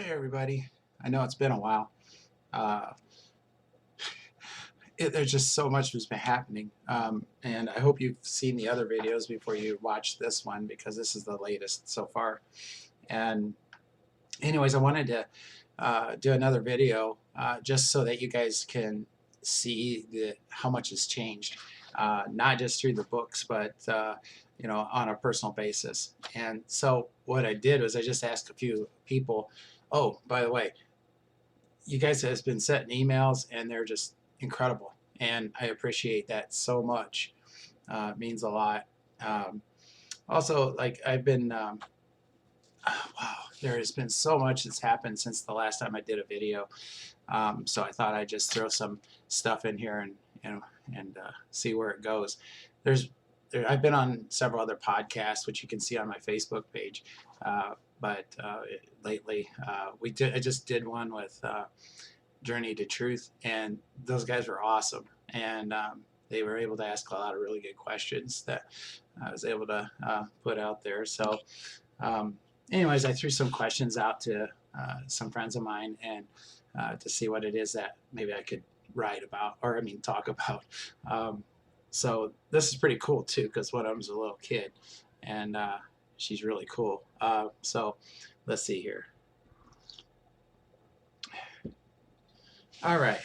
Hey everybody, I know it's been a while. Uh, there's just so much that's been happening, and I hope you've seen the other videos before you watch this one because this is the latest so far. And anyways, I wanted to do another video just so that you guys can see how much has changed, not just through the books, but on a personal basis. And so what I did was I just asked a few people. Oh, by the way, you guys have been sending emails and they're just incredible, and I appreciate that so much. It means a lot. um, Also, like I've been wow, there has been so much that's happened since the last time I did a video. So I thought I'd just throw some stuff in here and see where it goes. There's I've been on several other podcasts, which you can see on my Facebook page. But lately, I just did one with Journey to Truth, and those guys were awesome. And they were able to ask a lot of really good questions that I was able to put out there. So, um, anyways, I threw some questions out to some friends of mine, and to see what it is that maybe I could write about, or I mean, talk about. So this is pretty cool too, because one of them's a little kid, and she's really cool. So let's see here. All right.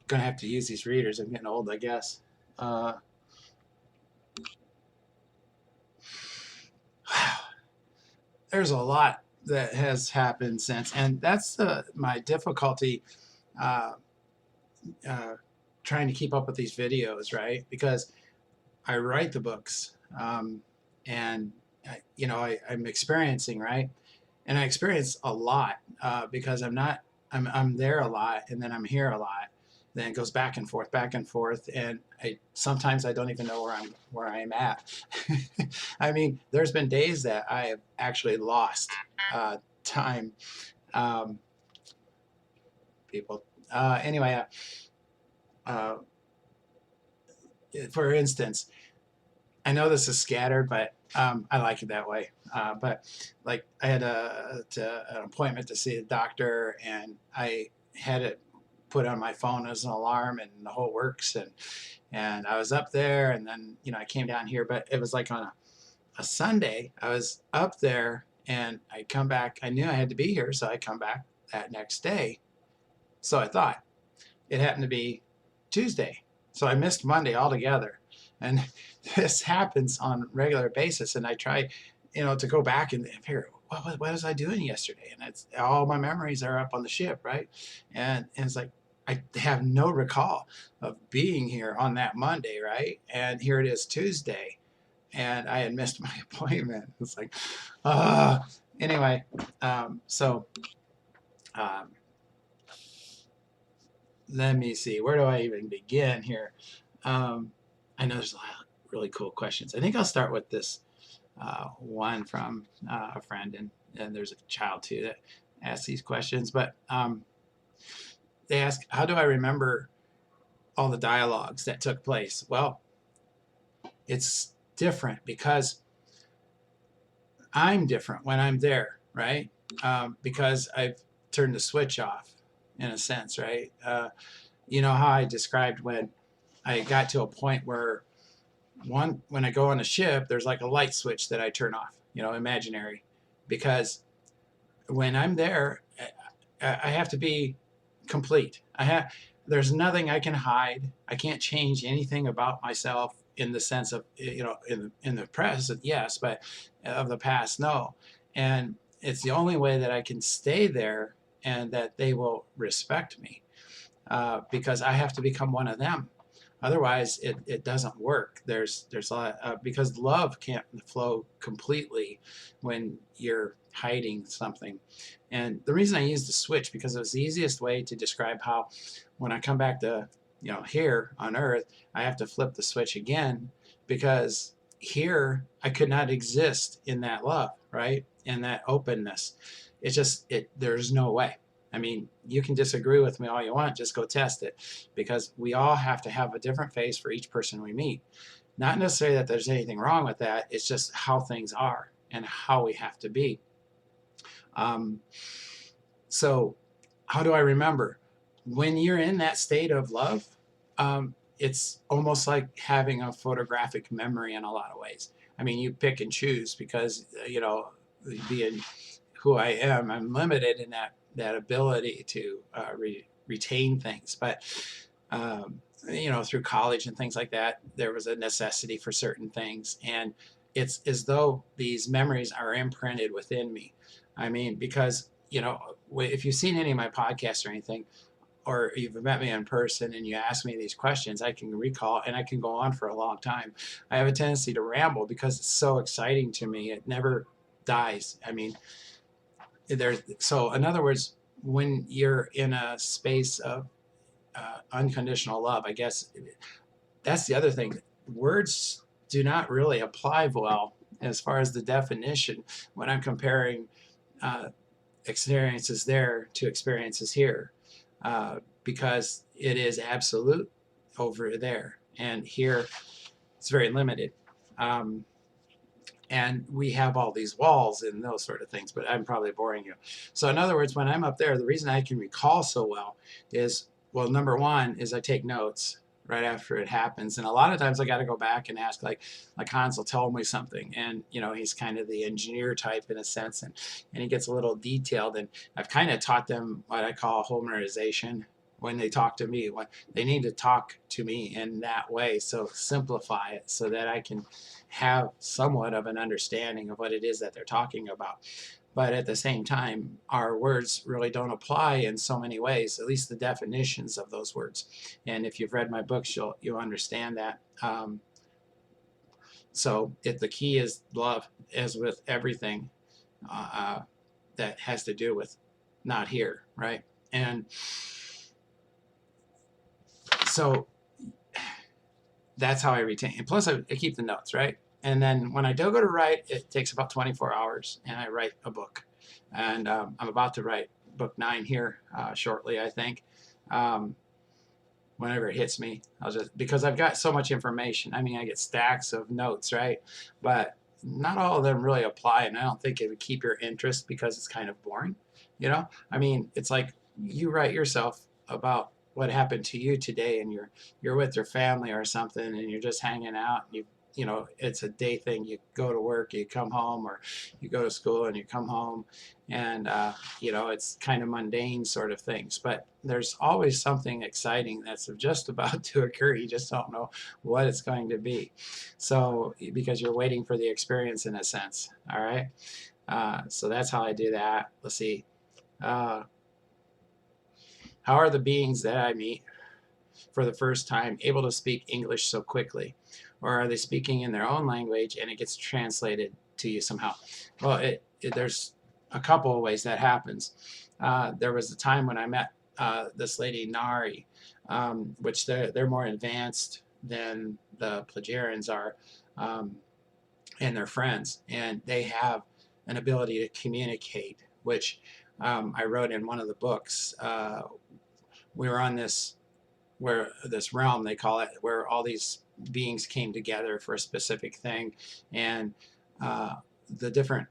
Gonna have to use these readers. I'm getting old, I guess. Wow. There's a lot that has happened since, and that's my difficulty uh, uh, trying to keep up with these videos, right? Because I write the books, and I'm experiencing, right, and I experience a lot because I'm there a lot, and then I'm here a lot. Then it goes back and forth, and sometimes I don't even know where I'm at. I mean, there's been days that I have actually lost time. Um, People. Anyway, uh, for instance, I know this is scattered, but I like it that way. But like I had an appointment to see a doctor, and I had it put on my phone as an alarm, and the whole works. And I was up there, and then I came down here, but it was like on a Sunday. I was up there, and I come back. I knew I had to be here, so I come back that next day. So I thought it happened to be Tuesday, so I missed Monday altogether. And this happens on a regular basis, and I try to go back and figure what was I doing yesterday, and it's all my memories are up on the ship, right? And it's like I have no recall of being here on that Monday, right? And here it is Tuesday, and I had missed my appointment. It's like anyway. So um, let me see, where do I even begin here? um, I know there's a lot of really cool questions. I think I'll start with this one from a friend, and there's a child too that asks these questions. But they ask, how do I remember all the dialogues that took place? Well, it's different because I'm different when I'm there, right? Because I've turned the switch off, in a sense, right? You know how I described when I got to a point where when I go on a ship, there's like a light switch that I turn off, imaginary, because when I'm there, I have to be complete. There's nothing I can hide. I can't change anything about myself in the sense of, in the present, yes, but of the past, no. And it's the only way that I can stay there and that they will respect me, because I have to become one of them. Otherwise, it doesn't work. There's a lot, because love can't flow completely when you're hiding something. And the reason I used the switch, because it was the easiest way to describe how when I come back to here on Earth, I have to flip the switch again, because here I could not exist in that love, right? In that openness. There's no way. I mean, you can disagree with me all you want, just go test it, because we all have to have a different face for each person we meet. Not necessarily that there's anything wrong with that, it's just how things are. and how we have to be. So how do I remember? When you're in that state of love, it's almost like having a photographic memory in a lot of ways. I mean, you pick and choose because, being who I am, I'm limited in that ability to retain things. But, through college and things like that, there was a necessity for certain things. And it's as though these memories are imprinted within me. I mean, because, if you've seen any of my podcasts or anything, or you've met me in person and you ask me these questions, I can recall and I can go on for a long time. I have a tendency to ramble because it's so exciting to me. It never dies. I mean, so in other words, when you're in a space of unconditional love, I guess that's the other thing. Words do not really apply well as far as the definition when I'm comparing experiences there to experiences here, because it is absolute over there, and here it's very limited. And we have all these walls and those sort of things, but I'm probably boring you. So in other words, when I'm up there, the reason I can recall so well is, well, number one is I take notes right after it happens. And a lot of times I got to go back and ask, like Hans will tell me something, and he's kind of the engineer type in a sense, and he gets a little detailed, and I've kind of taught them what I call homerization. When they talk to me, when they need to talk to me in that way, so simplify it so that I can have somewhat of an understanding of what it is that they're talking about. But at the same time, our words really don't apply in so many ways, at least the definitions of those words. And if you've read my books, you'll understand that. So the key is love, as with everything that has to do with not here, right? And so that's how I retain. And plus, I keep the notes, right? And then when I do go to write, it takes about 24 hours, and I write a book. And I'm about to write book 9 here shortly, I think. Whenever it hits me, because I've got so much information. I mean, I get stacks of notes, right? But not all of them really apply, and I don't think it would keep your interest because it's kind of boring. I mean, it's like you write yourself about what happened to you today, and you're with your family or something, and you're just hanging out, and it's a day thing. You go to work, you come home, or you go to school and you come home, and it's kind of mundane sort of things, but there's always something exciting that's just about to occur. You just don't know what it's going to be, so because you're waiting for the experience in a sense. All right. So that's how I do that. Let's see. How are the beings that I meet for the first time able to speak English so quickly? Or are they speaking in their own language and it gets translated to you somehow? Well, there's a couple of ways that happens. There was a time when I met this lady, Nari, which they're more advanced than the Plejarens are, and their friends. And they have an ability to communicate, which I wrote in one of the books. We were on this realm, they call it, where all these beings came together for a specific thing, and the different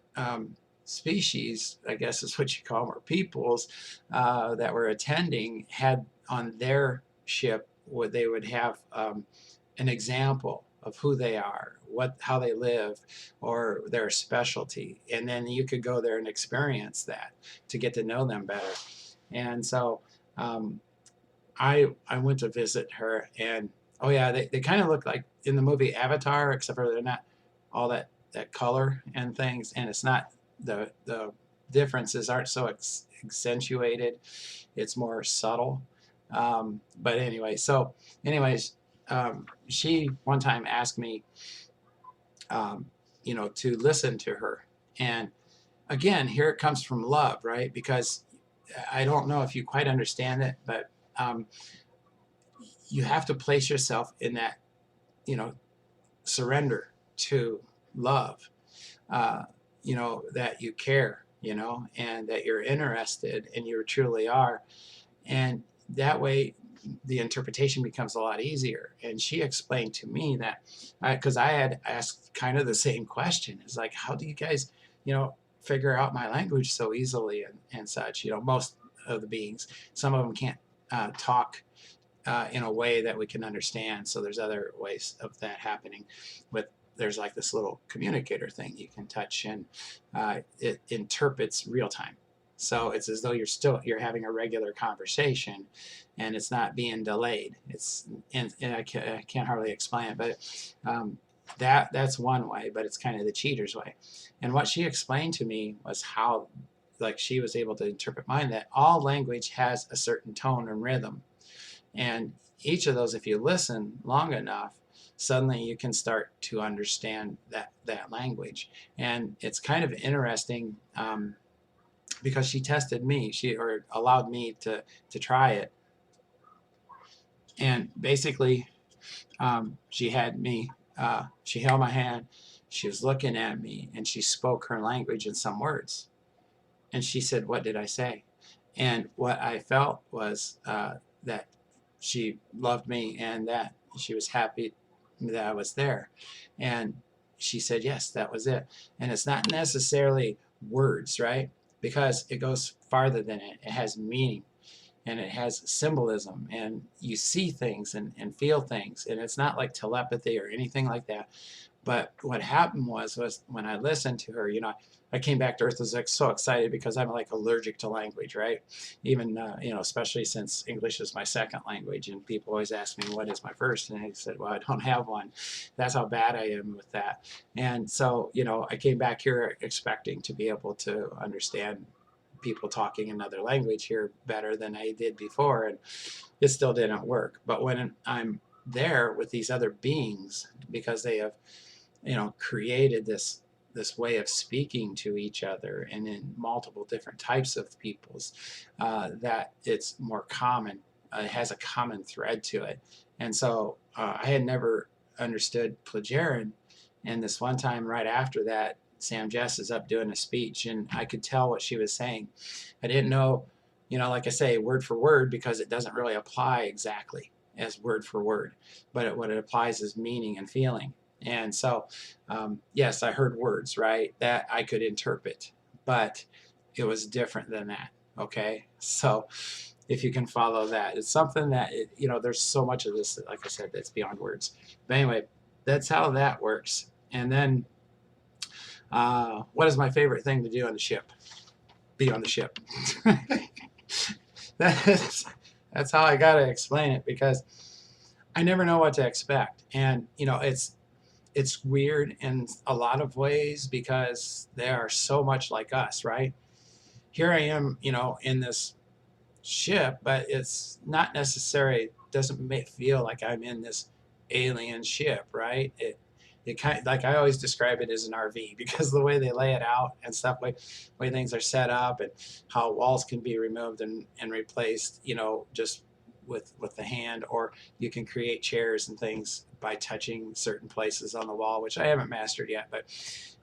species, I guess is what you call them, or peoples that were attending, had on their ship what they would have an example of who they are, how they live, or their specialty, and then you could go there and experience that to get to know them better. And so I went to visit her, and oh yeah, they kind of look like in the movie Avatar, except for they're not all that color and things, and it's not the differences aren't so accentuated. It's more subtle. But anyway, she one time asked me, to listen to her, and again, here it comes from love, right? Because I don't know if you quite understand it, but you have to place yourself in that, surrender to love, that you care, and that you're interested, and you truly are. And that way, the interpretation becomes a lot easier. And she explained to me that, because I had asked kind of the same question, is like, how do you guys, figure out my language so easily and such? Most of the beings, some of them can't talk in a way that we can understand. So there's other ways of that happening. There's like this little communicator thing you can touch, and it interprets real time. So it's as though you're having a regular conversation, and it's not being delayed. And I can't hardly explain it, but that's one way. But it's kind of the cheater's way. And what she explained to me was how, like, she was able to interpret mine, that all language has a certain tone and rhythm, and each of those, if you listen long enough, suddenly you can start to understand that language. And it's kind of interesting, because she tested me, or allowed me to try it. And basically, she had me, she held my hand, she was looking at me, and she spoke her language in some words. And she said, "What did I say?" And what I felt was that she loved me, and that she was happy that I was there. And she said, yes, that was it. And it's not necessarily words, right? Because it goes farther than it. It has meaning, and it has symbolism, and you see things and feel things. And it's not like telepathy or anything like that. But what happened was when I listened to her, I came back to Earth, was like so excited, because I'm like allergic to language, right? Even, especially since English is my second language, and people always ask me, what is my first? And I said, well, I don't have one. That's how bad I am with that. And so, I came back here expecting to be able to understand people talking another language here better than I did before, and it still didn't work. But when I'm there with these other beings, because they have created this way of speaking to each other, and in multiple different types of peoples, that it's more common. It has a common thread to it. And so I had never understood Plejaren, and this one time right after that, Semjase is up doing a speech, and I could tell what she was saying. I didn't know, like I say, word for word, because it doesn't really apply exactly as word for word, but what it applies is meaning and feeling. And so, yes, I heard words, right, that I could interpret, but it was different than that. Okay. So if you can follow that, it's something that, there's so much of this, like I said, that's beyond words. But anyway, that's how that works. And then, what is my favorite thing to do on the ship? Be on the ship. That's how I got to explain it, because I never know what to expect. And, it's weird in a lot of ways, because they are so much like us, right? Here I am, in this ship, but it's not necessarily, doesn't feel like I'm in this alien ship, right? It kind of, like, I always describe it as an RV, because the way they lay it out and stuff, way things are set up, and how walls can be removed and replaced, just with the hand, or you can create chairs and things by touching certain places on the wall, which I haven't mastered yet. But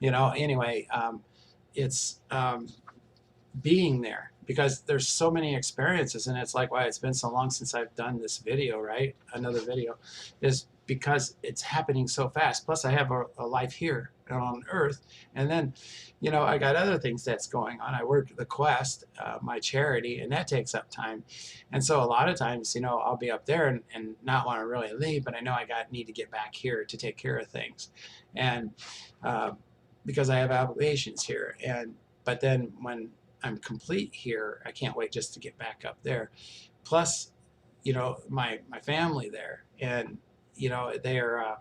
anyway, it's being there, because there's so many experiences, and it's like, why it's been so long since I've done this video, right? Another video, is because it's happening so fast. Plus I have a life here on Earth, and then I got other things that's going on. I work the Quest, my charity, and that takes up time. And so a lot of times, I'll be up there and not want to really leave, but I know I need to get back here to take care of things, and because I have obligations here. But then when I'm complete here, I can't wait just to get back up there. Plus, my family there, and they are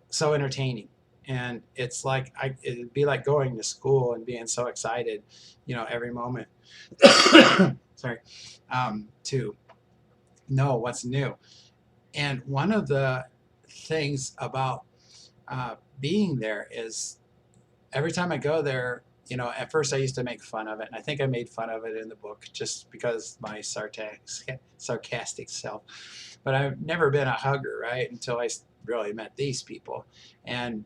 so entertaining, and it's like it'd be like going to school and being so excited, every moment. Sorry, to know what's new. And one of the things about being there is, every time I go there, at first I used to make fun of it, and I think I made fun of it in the book, just because my sarcastic self. But I've never been a hugger, right, until I really met these people. And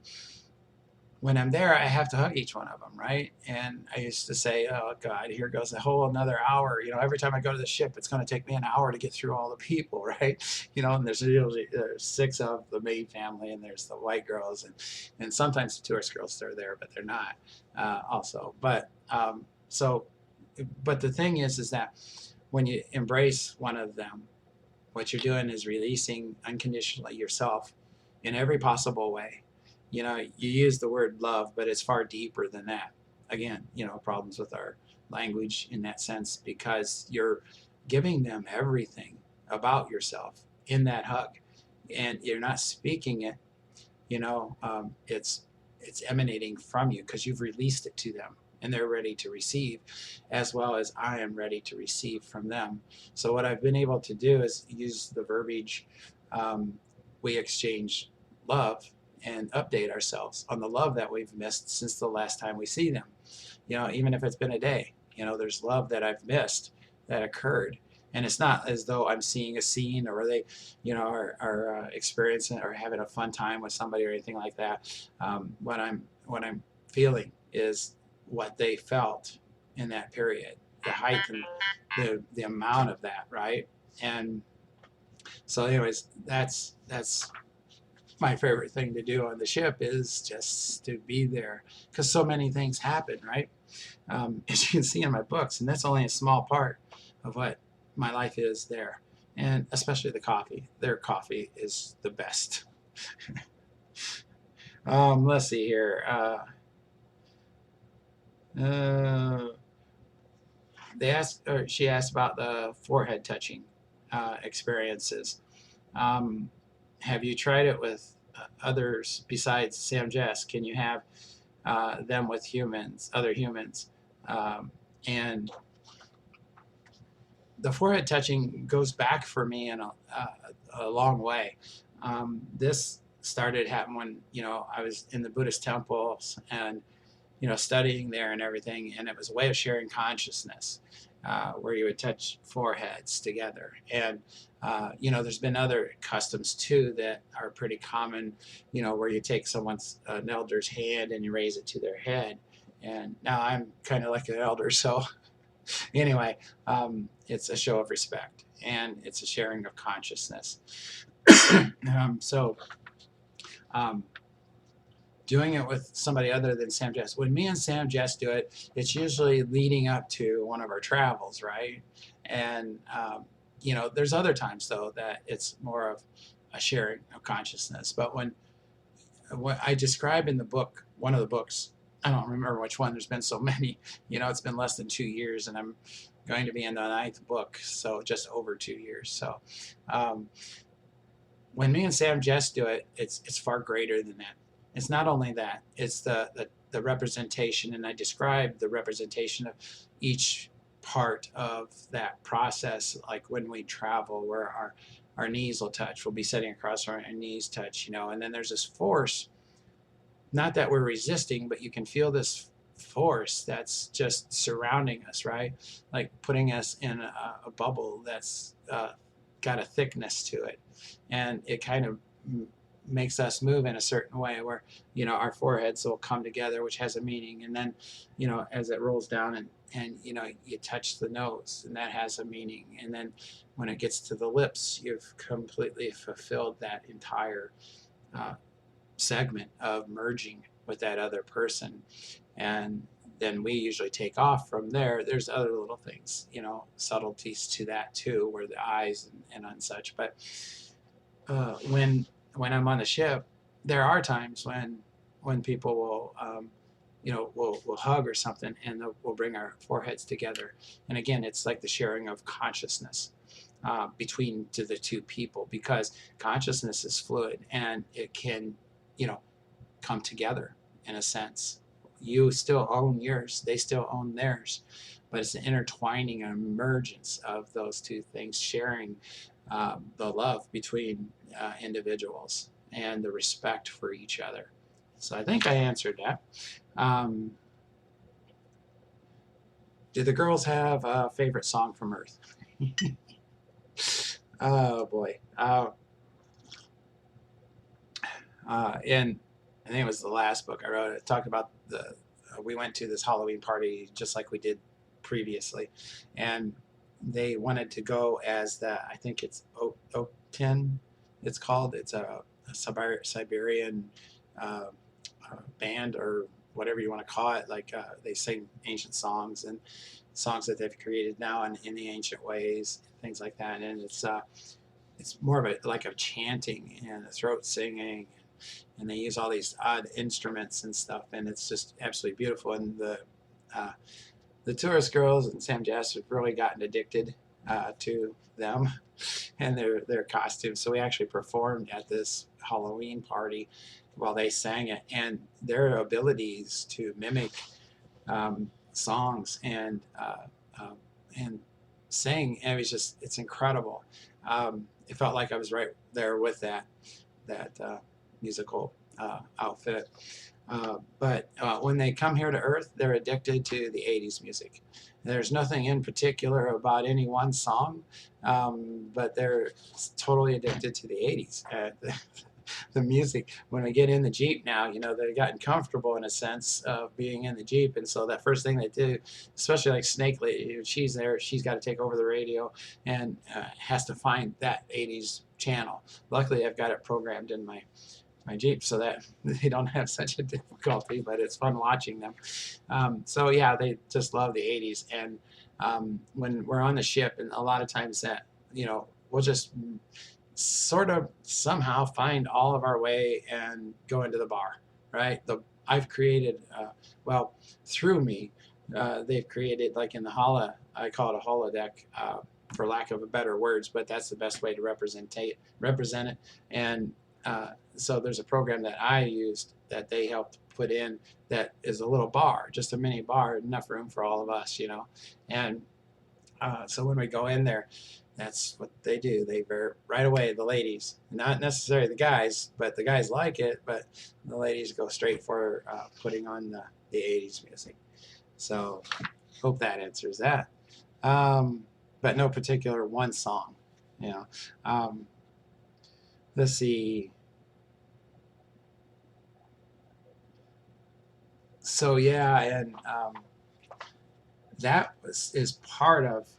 when I'm there, I have to hug each one of them, right? And I used to say, oh God, here goes a whole another hour. You know, every time I go to the ship, it's going to take me an hour to get through all the people, right? You know, and there's usually 6 of the main family, and there's the white girls, and sometimes the tourist girls are there, but they're not also. So, but the thing is that when you embrace one of them, what you're doing is releasing unconditionally yourself in every possible way. You know, you use the word love, but it's far deeper than that. Again, you know, problems with our language in that sense, because you're giving them everything about yourself in that hug, and you're not speaking it. You know, it's emanating from you because you've released it to them, and they're ready to receive, as well as I am ready to receive from them. So what I've been able to do is use the verbiage, we exchange love and update ourselves on the love that we've missed since the last time we see them. You know, even if it's been a day, you know, there's love that I've missed that occurred. And it's not as though I'm seeing a scene, or they, you know, are experiencing or having a fun time with somebody or anything like that. What I'm feeling is what they felt in that period, the height and the amount of that, right? And so, anyways, that's my favorite thing to do on the ship, is just to be there, because so many things happen, right? As you can see in my books, and that's only a small part of what my life is there, and especially the coffee. Their coffee is the best. Let's see here. Uh, she asked about the forehead touching experiences. Um, have you tried it with others besides Samjase? Can you have them with humans, other humans? And the forehead touching goes back for me in a long way. This started happening when, you know, I was in the Buddhist temples and, you know, studying there and everything, and it was a way of sharing consciousness, where you would touch foreheads together. And you know, there's been other customs too that are pretty common, you know, where you take someone's an elder's hand and you raise it to their head. And now I'm kind of like an elder, so anyway, it's a show of respect, and it's a sharing of consciousness. So doing it with somebody other than Samjase. When me and Samjase do it, it's usually leading up to one of our travels, right? And you know, there's other times though that it's more of a sharing of consciousness. But when what I describe in the book, one of the books, I don't remember which one. There's been so many. You know, it's been less than 2 years, and I'm going to be in the 9th book, so just over 2 years. So um, when me and Samjase do it, it's far greater than that. It's not only that, it's the representation, and I describe the representation of each part of that process. Like when we travel, where our knees will touch, we'll be sitting across our knees touch, you know, and then there's this force, not that we're resisting, but you can feel this force that's just surrounding us, right? Like putting us in a bubble that's got a thickness to it, and it kind of makes us move in a certain way, where, you know, our foreheads will come together, which has a meaning, and then, you know, as it rolls down, and you know, you touch the nose, and that has a meaning, and then when it gets to the lips, you've completely fulfilled that entire uh, segment of merging with that other person. And then we usually take off from there. There's other little things, you know, subtleties to that too, where the eyes and such. But when I'm on the ship, there are times when people will you know, we'll hug or something, and we'll bring our foreheads together. And again, it's like the sharing of consciousness between to the two people, because consciousness is fluid, and it can, you know, come together in a sense. You still own yours, they still own theirs, but it's an intertwining and emergence of those two things, sharing the love between individuals and the respect for each other. So I think I answered that. Um, do the girls have a favorite song from Earth? Oh boy. And I think it was the last book I wrote. It talked about we went to this Halloween party just like we did previously, and they wanted to go as I think it's Oakton, it's called. It's a Siberian uh, band, or whatever you want to call it. Like they sing ancient songs and songs that they've created now in the ancient ways, things like that. And it's more of a like a chanting and a throat singing, and they use all these odd instruments and stuff, and it's just absolutely beautiful. And the tourist girls in Semjase have really gotten addicted to them and their costumes. So we actually performed at this Halloween party while they sang it, and their abilities to mimic songs and sing, and it's incredible. It felt like I was right there with that musical outfit. But when they come here to Earth, they're addicted to the 80s music. There's nothing in particular about any one song, but they're totally addicted to the 80s. The music, when we get in the Jeep now, they've gotten comfortable in a sense of being in the Jeep. And so that first thing they do, especially like Snake Lady, she's there, she's got to take over the radio and has to find that 80s channel. Luckily, I've got it programmed in my Jeep so that they don't have such a difficulty, but it's fun watching them. So yeah, they just love the 80s. And when we're on the ship, and a lot of times that, we'll just sort of somehow find all of our way and go into the bar, right? I've created, through me, they've created, like in the I call it a holodeck, for lack of better words, but that's the best way to represent it. And so there's a program that I used that they helped put in that is a little bar, just a mini bar, enough room for all of us, And so when we go in there, that's what they do. Right away, the ladies, not necessarily the guys, but the guys like it, but the ladies go straight for putting on the 80s music. So hope that answers that. But no particular one song, let's see. So yeah, and that is part of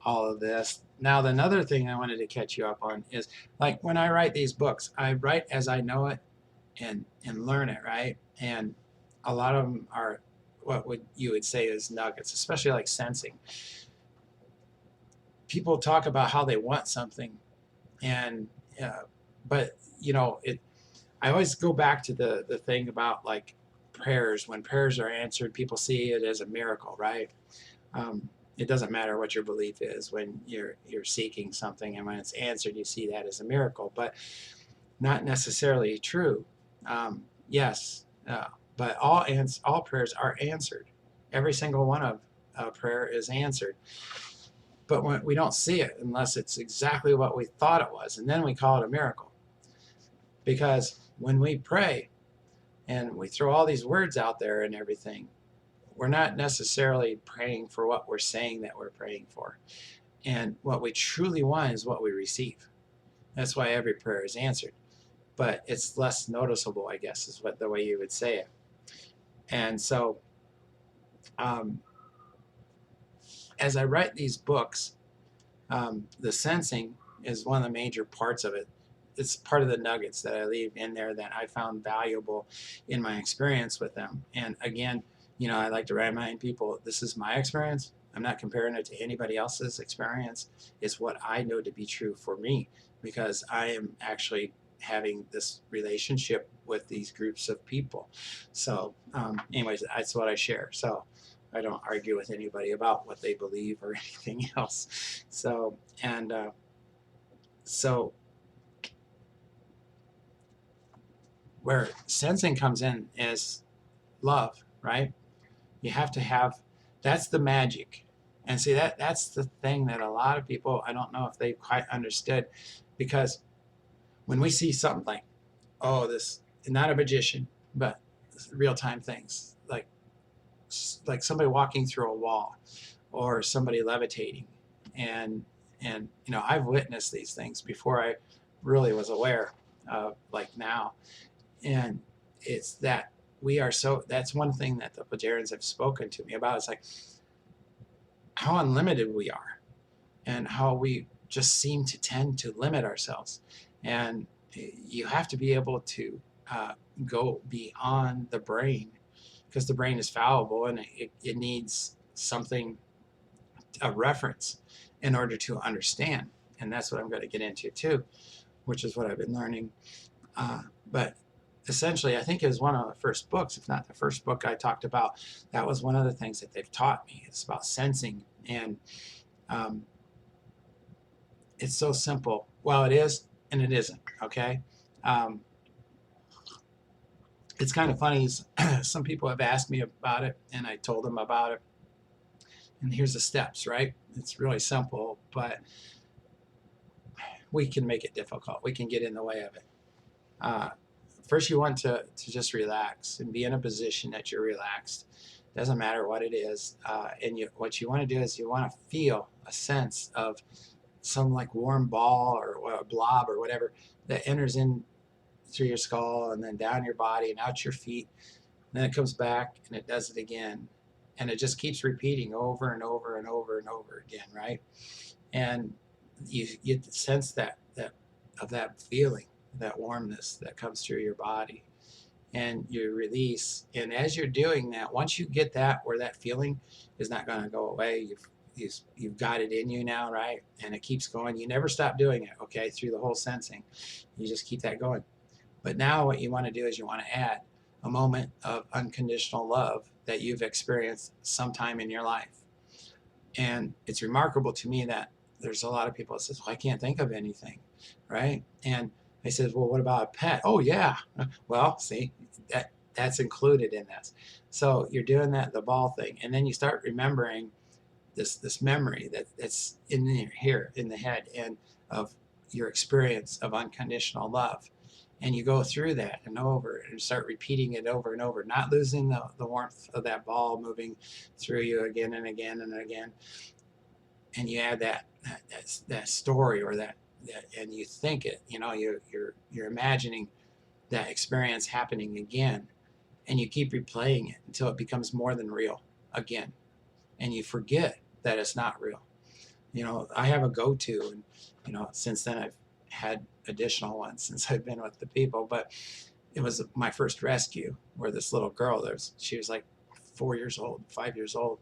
all of this. Now, another thing I wanted to catch you up on is, like, when I write these books, I write as I know it and learn it, right? And a lot of them are what you would say is nuggets, especially like sensing. People talk about how they want something, and but I always go back to the thing about like prayers. When prayers are answered, people see it as a miracle, right? It doesn't matter what your belief is when you're seeking something, and when it's answered, you see that as a miracle, but not necessarily true. Yes, but all prayers are answered. Every single one of prayer is answered, but when we don't see it unless it's exactly what we thought it was, and then we call it a miracle. Because when we pray and we throw all these words out there and everything, we're not necessarily praying for what we're saying that we're praying for. And what we truly want is what we receive. That's why every prayer is answered. But it's less noticeable, I guess, is the way you would say it. And so as I write these books, the sensing is one of the major parts of it. It's part of the nuggets that I leave in there that I found valuable in my experience with them. And again, I like to remind people, this is my experience. I'm not comparing it to anybody else's experience. It's what I know to be true for me, because I am actually having this relationship with these groups of people. So anyways, that's what I share. So I don't argue with anybody about what they believe or anything else. So, and so where sensing comes in is love, right? You have to have, that's the magic. And see, that's the thing that a lot of people, I don't know if they quite understood, because when we see something like, this, not a magician, but real-time things, like somebody walking through a wall or somebody levitating, and I've witnessed these things before I really was aware of, like now, and it's that we are so, that's one thing that the Plejarens have spoken to me about. It's like how unlimited we are and how we just seem to tend to limit ourselves. And you have to be able to go beyond the brain, because the brain is fallible and it needs something, a reference, in order to understand. And that's what I'm going to get into too, which is what I've been learning. But essentially, I think it was one of the first books, if not the first book I talked about. That was one of the things that they've taught me. It's about sensing. And it's so simple. Well, it is and it isn't, okay? It's kind of funny. Some people have asked me about it, and I told them about it. And here's the steps, right? It's really simple, but we can make it difficult. We can get in the way of it. First, you want to just relax and be in a position that you're relaxed. Doesn't matter what it is. And what you want to do is you want to feel a sense of some like warm ball or a blob or whatever that enters in through your skull and then down your body and out your feet. And then it comes back and it does it again. And it just keeps repeating over and over and over and over again, right? And you sense that of that feeling, that warmness that comes through your body, and you release. And as you're doing that, once you get that where that feeling is not going to go away, you've got it in you now, right? And it keeps going. You never stop doing it, okay, through the whole sensing. You just keep that going. But now what you want to do is you want to add a moment of unconditional love that you've experienced sometime in your life. And it's remarkable to me that there's a lot of people that says, well, I can't think of anything, right? And I said, well, what about a pet? Oh, yeah. Well, see, that's included in this. So you're doing that, the ball thing, and then you start remembering this memory that's in here in the head, and of your experience of unconditional love. And you go through that and over and start repeating it over and over, not losing the warmth of that ball moving through you again and again and again. And you add that story or that, and you think it, you're imagining that experience happening again, and you keep replaying it until it becomes more than real again, and you forget that it's not real. I have a go-to, and since then I've had additional ones since I've been with the people, but it was my first rescue where this little girl, she was like 4 years old, 5 years old,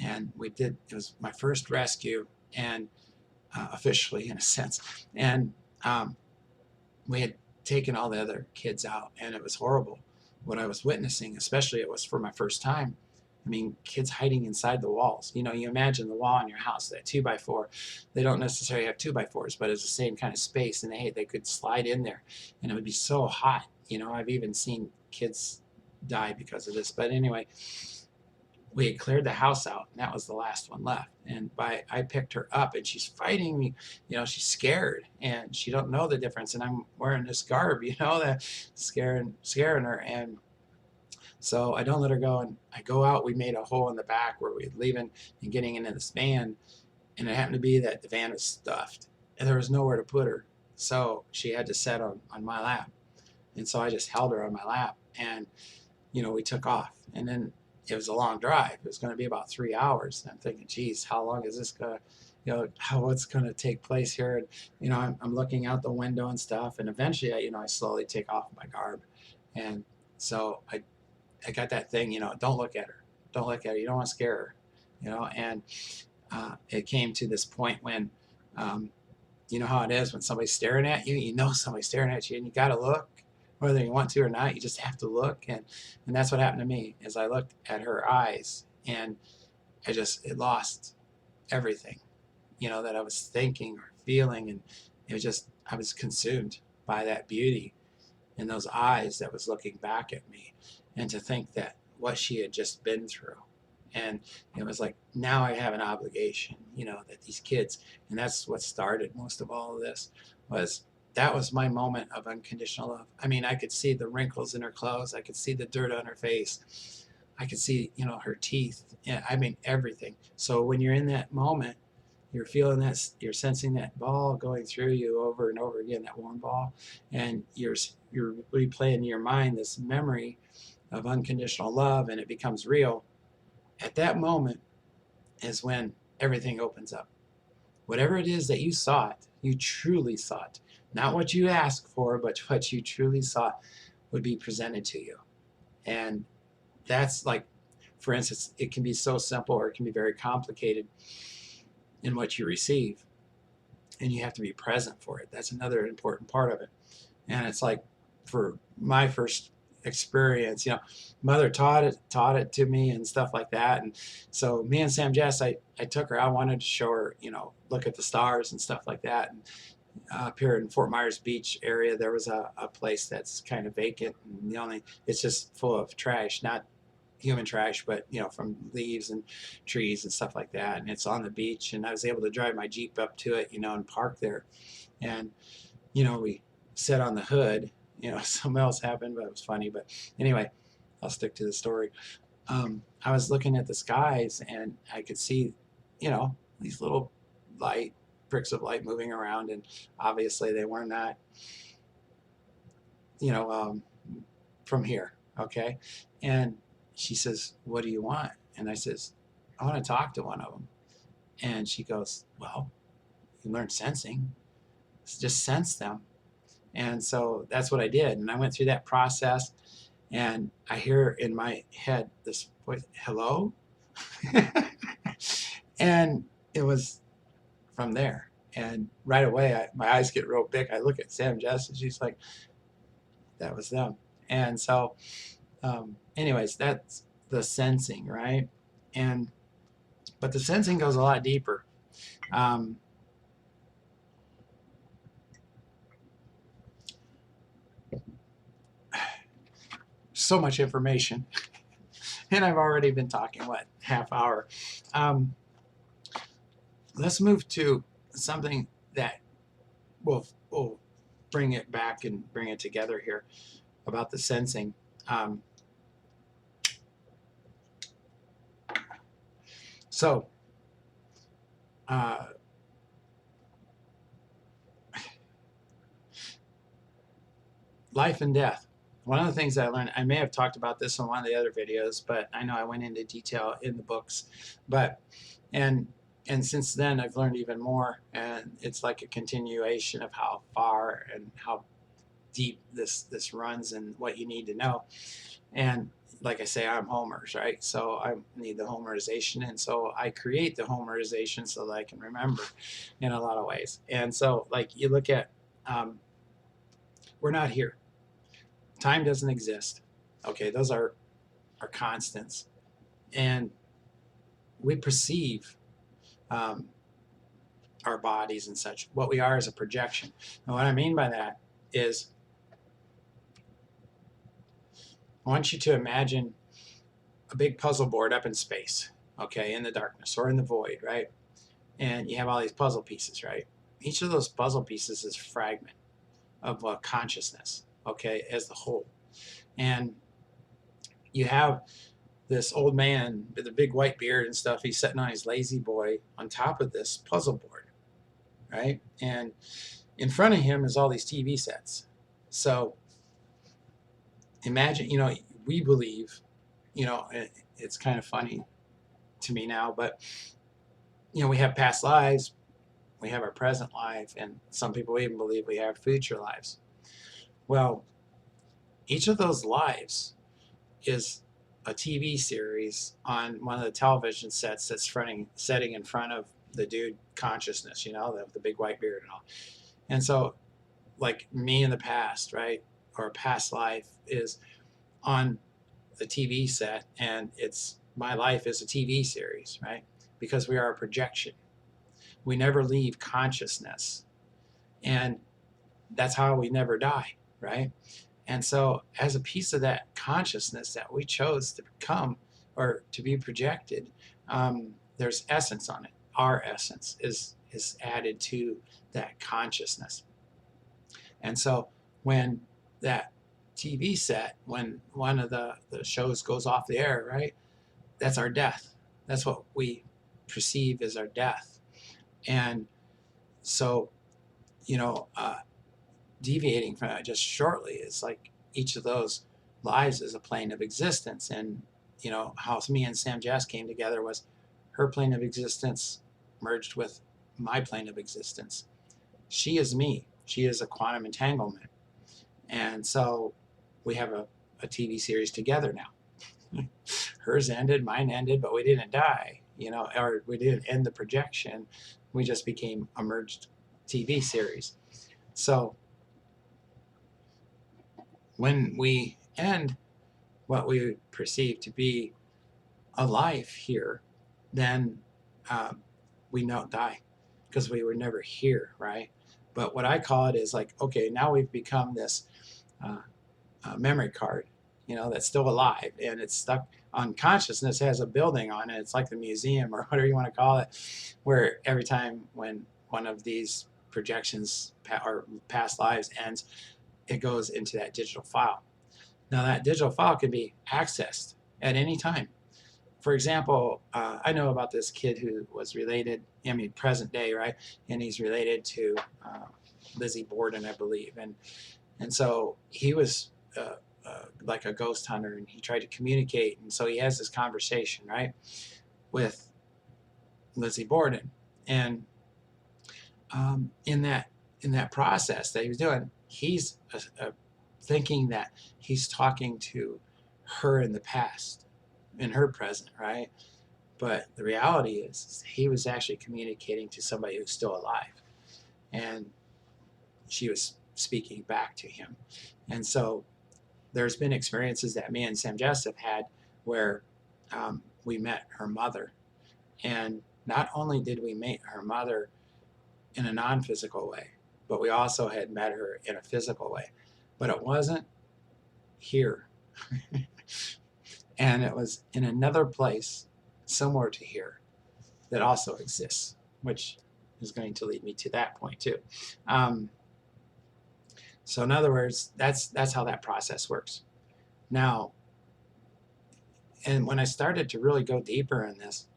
and it was my first rescue, and officially in a sense, and we had taken all the other kids out, and it was horrible what I was witnessing. Especially, it was for my first time. I mean, kids hiding inside the walls. You imagine the wall in your house, that 2x4. They don't necessarily have 2x4s, but it's the same kind of space, and they could slide in there, and it would be so hot. I've even seen kids die because of this. But anyway, we had cleared the house out, and that was the last one left. And I picked her up, and she's fighting me. She's scared, and she don't know the difference. And I'm wearing this garb, that scaring her. And so I don't let her go, and I go out. We made a hole in the back where we're leaving and getting into this van, and it happened to be that the van was stuffed, and there was nowhere to put her. So she had to sit on my lap. And so I just held her on my lap, and, we took off. And then it was a long drive. It was going to be about 3 hours. And I'm thinking, geez, how long is this going to, what's going to take place here? And, I'm looking out the window and stuff. And eventually, I slowly take off my garb. And so I got that thing, don't look at her. Don't look at her. You don't want to scare her, and it came to this point when, you know how it is when somebody's staring at you, somebody's staring at you, and you got to look, whether you want to or not. You just have to look. And that's what happened to me, is I looked at her eyes, and it lost everything, that I was thinking or feeling. And I was consumed by that beauty in those eyes that was looking back at me. And to think that what she had just been through, and it was like, now I have an obligation, that these kids, and that's what started most of all of this, that was my moment of unconditional love. I mean, I could see the wrinkles in her clothes. I could see the dirt on her face. I could see, her teeth. Yeah, I mean, everything. So when you're in that moment, You're feeling that, you're sensing that ball going through you over and over again, that warm ball, and you're replaying in your mind this memory of unconditional love, and it becomes real. At that moment is when everything opens up. Whatever it is that you sought, you truly sought, not what you asked for, but what you truly sought would be presented to you. And that's like, for instance, it can be so simple or it can be very complicated in what you receive, and you have to be present for it. That's another important part of it. And it's like, for my first experience, you know, mother taught it to me and stuff like that. And so me and Semjase, I took her, I wanted to show her, you know, look at the stars and stuff like that. And up here in Fort Myers Beach area, there was a place that's kind of vacant, and it's just full of trash, not human trash, but you know, from leaves and trees and stuff like that. And it's on the beach, and I was able to drive my Jeep up to it, you know, and park there. And you know, we sat on the hood, you know, something else happened, but it was funny. But anyway, I'll stick to the story. I was looking at the skies, and I could see, you know, these little pricks of light moving around, and obviously they were not, you know, from here. Okay. And she says, "What do you want?" And I says, "I want to talk to one of them." And she goes, "Well, you learn sensing. Just sense them." And so that's what I did. And I went through that process, and I hear in my head this voice, "Hello?" And it was from there. And right away, my eyes get real big. I look at Semjase, and she's like, that was them. And so, anyways, that's the sensing, right? But the sensing goes a lot deeper. So much information, and I've already been talking, what, half hour. Let's move to something that will bring it back and bring it together here about the sensing. So life and death. One of the things that I learned, I may have talked about this in one of the other videos, but I know I went into detail in the books. But and since then I've learned even more, and it's like a continuation of how far and how deep this runs and what you need to know. And like I say, I'm homers, right? So I need the homerization, and so I create the homerization so that I can remember in a lot of ways. And so, like, you look at, we're not here. Time doesn't exist. Okay, those are constants, and we perceive our bodies and such. What we are is a projection. And what I mean by that is, I want you to imagine a big puzzle board up in space, okay, in the darkness or in the void, right? And you have all these puzzle pieces, right? Each of those puzzle pieces is a fragment of consciousness, okay, as the whole. And you have this old man with a big white beard and stuff. He's sitting on his lazy boy on top of this puzzle board, right? And in front of him is all these TV sets. So imagine, you know, we believe, you know, it's kind of funny to me now, but, you know, we have past lives, we have our present life, and some people even believe we have future lives. Well, each of those lives is a TV series on one of the television sets that's setting in front of the dude consciousness, you know, the big white beard and all. And so, like, me in the past, right, or a past life is on the TV set, and my life is a TV series, right? Because we are a projection. We never leave consciousness, and that's how we never die, right? And so, as a piece of that consciousness that we chose to become or to be projected, there's essence on it. Our essence is added to that consciousness. And so, when that TV set, when one of the shows goes off the air, right? That's our death. That's what we perceive as our death. And so, you know, deviating from that just shortly is like each of those lives is a plane of existence. And, you know, how me and Semjase came together was her plane of existence merged with my plane of existence. She is me. She is a quantum entanglement. And so we have a TV series together now. Hers ended, mine ended, but we didn't die, you know, or we didn't end the projection. We just became a merged TV series. So when we end what we perceive to be a life here, then we don't die because we were never here, right? But what I call it is like, okay, now we've become this memory card, you know, that's still alive and it's stuck on consciousness, has a building on it. It's like the museum or whatever you want to call it, where every time when one of these projections or past lives ends, it goes into that digital file. Now that digital file can be accessed at any time. For example, I know about this kid who was related, I mean, present day, right? And he's related to Lizzie Borden, I believe. And so he was like a ghost hunter, and he tried to communicate. And so he has this conversation, right, with Lizzie Borden. And in that process that he was doing, he's thinking that he's talking to her in the past, in her present, right? But the reality is he was actually communicating to somebody who's still alive, and she was speaking back to him. And so there's been experiences that me and Semjase have had where we met her mother, and not only did we meet her mother in a non-physical way, but we also had met her in a physical way. But it wasn't here. And it was in another place similar to here that also exists, which is going to lead me to that point too. So in other words, that's how that process works. Now, and when I started to really go deeper in this,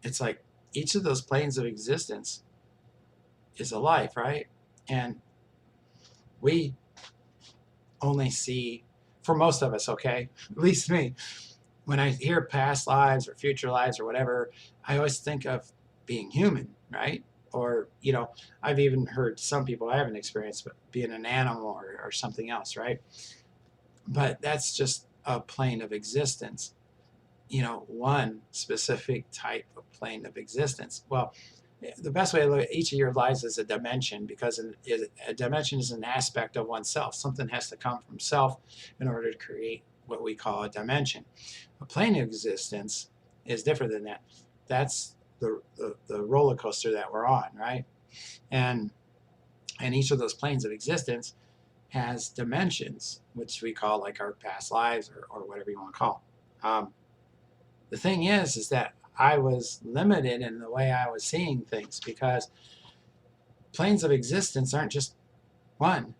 it's like each of those planes of existence is a life, right? And we only see, for most of us, okay, at least me, when I hear past lives or future lives or whatever, I always think of being human, right? Or, you know, I've even heard some people I haven't experienced, but being an animal or something else, right? But that's just a plane of existence, you know, one specific type of plane of existence. Well, the best way to look at each of your lives is a dimension, because a dimension is an aspect of oneself. Something has to come from self in order to create what we call a dimension. A plane of existence is different than that. That's the roller coaster that we're on, right? And each of those planes of existence has dimensions, which we call like our past lives or whatever you want to call. The thing is that I was limited in the way I was seeing things, because planes of existence aren't just one.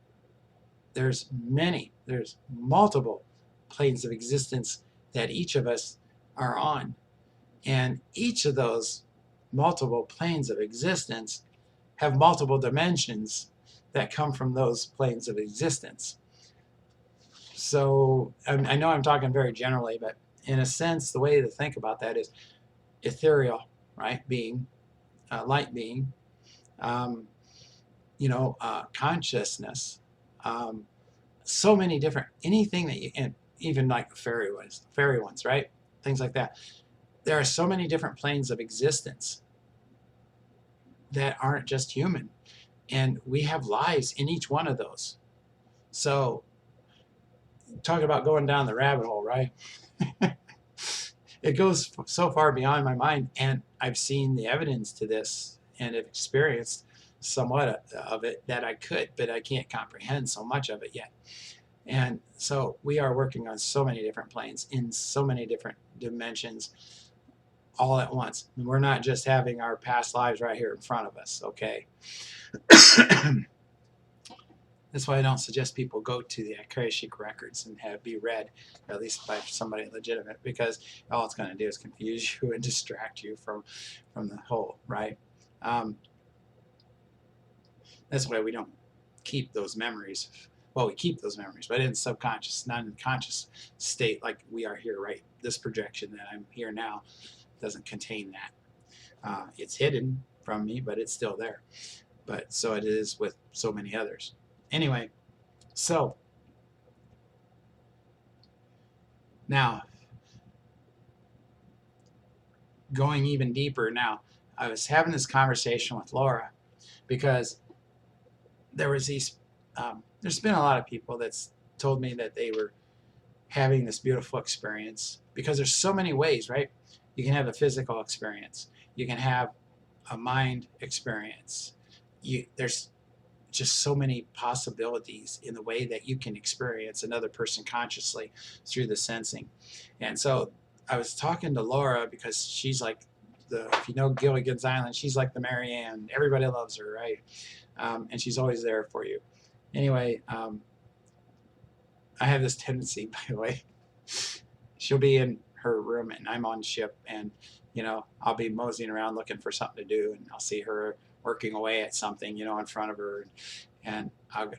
There's many, there's multiple planes of existence that each of us are on. And each of those multiple planes of existence have multiple dimensions that come from those planes of existence. So I know I'm talking very generally, but in a sense, the way to think about that is ethereal, right? Being, light being, consciousness, so many different, anything that you, and even like fairy ones, right? Things like that. There are so many different planes of existence that aren't just human. And we have lives in each one of those. So talk about going down the rabbit hole, right? It goes so far beyond my mind, and I've seen the evidence to this and have experienced somewhat of it that I could, but I can't comprehend so much of it yet. And so we are working on so many different planes in so many different dimensions all at once. And we're not just having our past lives right here in front of us, okay? That's why I don't suggest people go to the Akashic records and be read, or at least by somebody legitimate, because all it's going to do is confuse you and distract you from the whole, right? That's why we don't keep those memories. Well, we keep those memories, but in subconscious, not in the conscious state like we are here, right? This projection that I'm here now doesn't contain that. It's hidden from me, but it's still there. But so it is with so many others. Anyway, so now going even deeper now, I was having this conversation with Laura because there was there's been a lot of people that's told me that they were having this beautiful experience, because there's so many ways, right? You can have a physical experience, you can have a mind experience, there's just so many possibilities in the way that you can experience another person consciously through the sensing. And so I was talking to Laura because she's like if you know Gilligan's Island, she's like the Marianne. Everybody loves her, right? And she's always there for you. Anyway, I have this tendency, by the way, she'll be in her room and I'm on ship, and I'll be moseying around looking for something to do, and I'll see her working away at something in front of her, and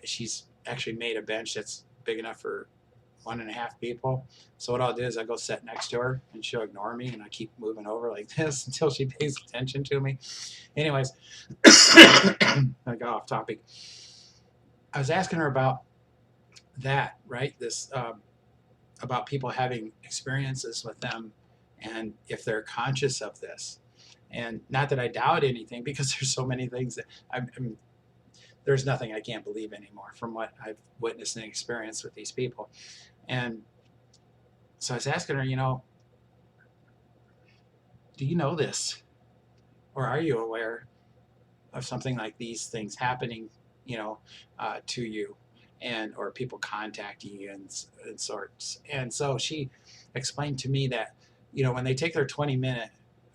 she's actually made a bench that's big enough for 1.5 people. So what I'll do is I go sit next to her and she'll ignore me, and I keep moving over like this until she pays attention to me. Anyways, I got off topic. I was asking her about that, right? This about people having experiences with them, and if they're conscious of this. And not that I doubt anything, because there's so many things that there's nothing I can't believe anymore from what I've witnessed and experienced with these people. And so I was asking her, do you know this? Or are you aware of something like these things happening, to you, and or people contacting you and sorts. And so she explained to me that, when they take their 20-minute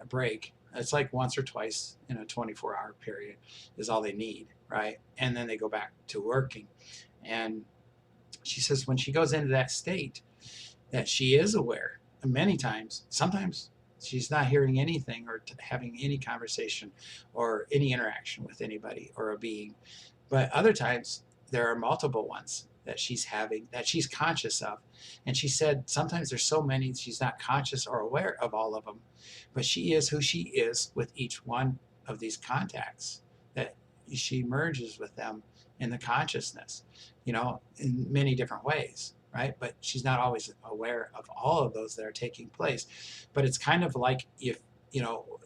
break, it's like once or twice in a 24-hour period is all they need, right? And then they go back to working. And she says when she goes into that state, that she is aware. And many times, sometimes she's not hearing anything or having any conversation or any interaction with anybody or a being. But other times, there are multiple ones that she's having, that she's conscious of. And she said sometimes there's so many she's not conscious or aware of all of them, but she is who she is with each one of these contacts, that she merges with them in the consciousness, in many different ways, right? But she's not always aware of all of those that are taking place. But it's kind of like if,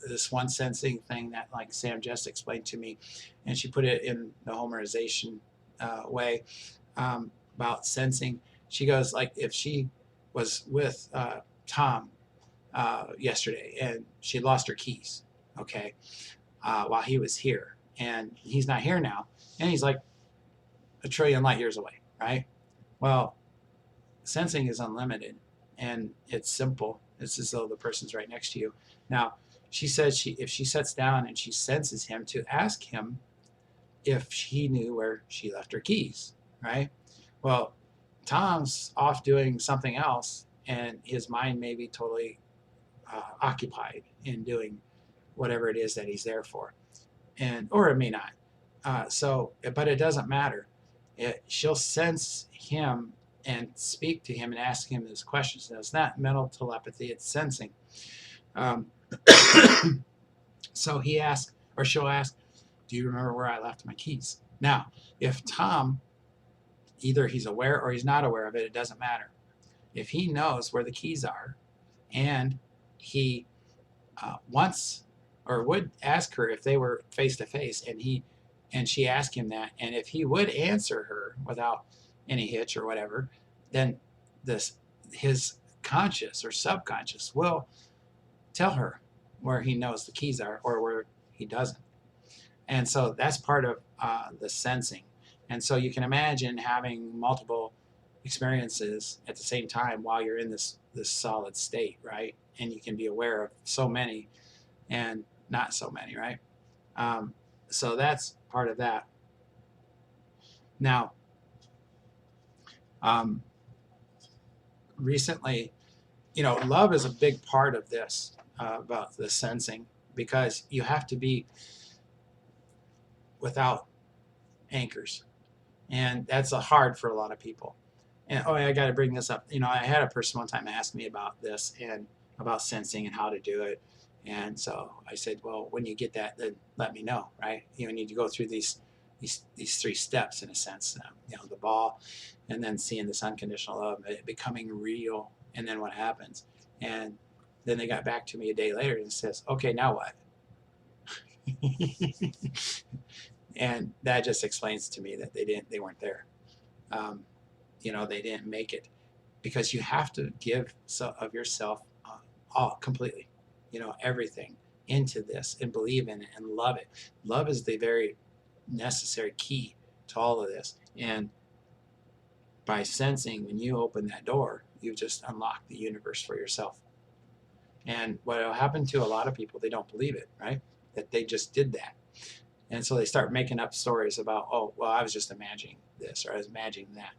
this one sensing thing that like Sam just explained to me, and she put it in the homerization way, about sensing. She goes, like, if she was with Tom yesterday and she lost her keys, okay, while he was here, and he's not here now, and he's like 1,000,000,000 light years away, right? Well, sensing is unlimited, and it's simple. It's as though the person's right next to you. Now, she says if she sits down and she senses him, to ask him if he knew where she left her keys, right? Well, Tom's off doing something else, and his mind may be totally occupied in doing whatever it is that he's there for, or it may not. But it doesn't matter. She'll sense him and speak to him and ask him those questions. Now, it's not mental telepathy; it's sensing. Um, so he asks, or she'll ask, "Do you remember where I left my keys?" Now, if Tom, either he's aware or he's not aware of it, it doesn't matter. If he knows where the keys are, and he wants or would ask her if they were face to face, and she asked him that, and if he would answer her without any hitch or whatever, then his conscious or subconscious will tell her where he knows the keys are or where he doesn't. And so that's part of the sensing. And so you can imagine having multiple experiences at the same time while you're in this solid state, right? And you can be aware of so many and not so many, right? So that's part of that. Now, Um, recently, you know, love is a big part of this, about the sensing, because you have to be without anchors. And that's hard for a lot of people. And oh, I got to bring this up. You know, I had a person one time ask me about this and about sensing and how to do it. And so I said, well, when you get that, then let me know, right? You need to go through these three steps in a sense. You know, the ball, and then seeing this unconditional love, it becoming real, and then what happens. And then they got back to me a day later and says, okay, now what? And that just explains to me that they weren't there. Um, you know, they didn't make it, because you have to give of yourself, all completely, you know, everything into this, and believe in it and love it. Love is the very necessary key to all of this. And by sensing, when you open that door, you've just unlocked the universe for yourself. And what will happen to a lot of people, they don't believe it, right? That they just did that. And so they start making up stories about, oh, well, I was just imagining this, or I was imagining that.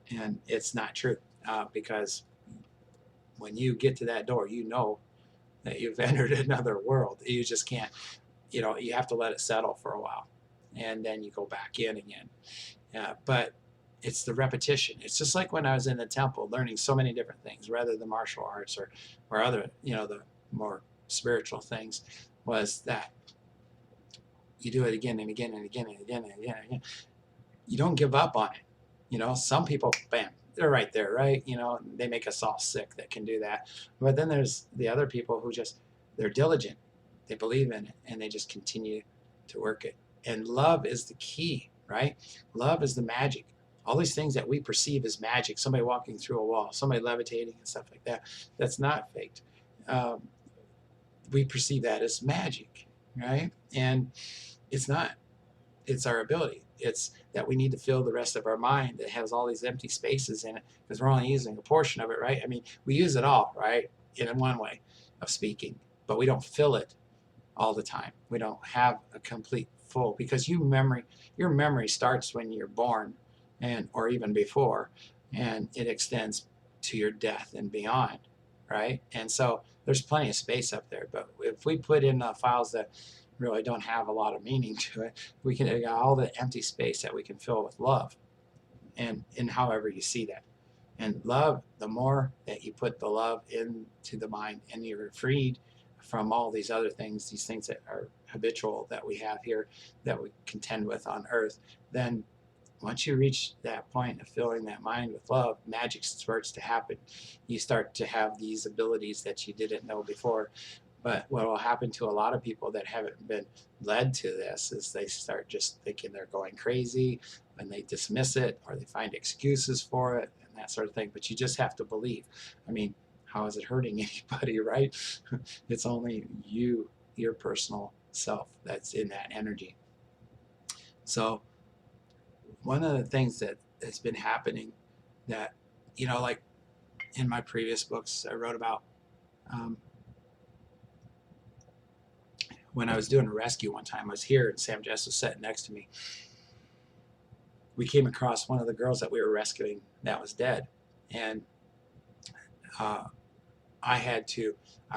And it's not true, because when you get to that door, you know that you've entered another world. You just can't, you know, you have to let it settle for a while, and then you go back in again. But it's the repetition. It's just like when I was in the temple learning so many different things, rather than martial arts or other, you know, the more spiritual things, was that you do it again and again and again and again and again and again. You don't give up on it. You know, some people, bam, they're right there, right? You know, they make us all sick that can do that. But then there's the other people who just, they're diligent. They believe in it, and they just continue to work it. And love is the key, right? Love is the magic. All these things that we perceive as magic, somebody walking through a wall, somebody levitating and stuff like that, that's not faked. Um, we perceive that as magic, right? And it's not. It's our ability. It's that we need to fill the rest of our mind that has all these empty spaces in it, because we're only using a portion of it, right? I mean, we use it all, right, in one way of speaking, but we don't fill it all the time. We don't have a complete full, because your memory starts when you're born, and or even before, and it extends to your death and beyond, right? And so there's plenty of space up there. But if we put in files that really don't have a lot of meaning to it, we can get all the empty space that we can fill with love, and in however you see that. And love, the more that you put the love into the mind, and you're freed from all these other things, these things that are habitual that we have here, that we contend with on earth, then once you reach that point of filling that mind with love, magic starts to happen. You start to have these abilities that you didn't know before. But what will happen to a lot of people that haven't been led to this is they start just thinking they're going crazy, and they dismiss it, or they find excuses for it and that sort of thing. But you just have to believe. I mean, how is it hurting anybody, right? It's only you, your personal self, that's in that energy. So one of the things that has been happening that, you know, like in my previous books, I wrote about, when I was doing a rescue one time. I was here, and Semjase was sitting next to me. We came across one of the girls that we were rescuing that was dead. And uh, I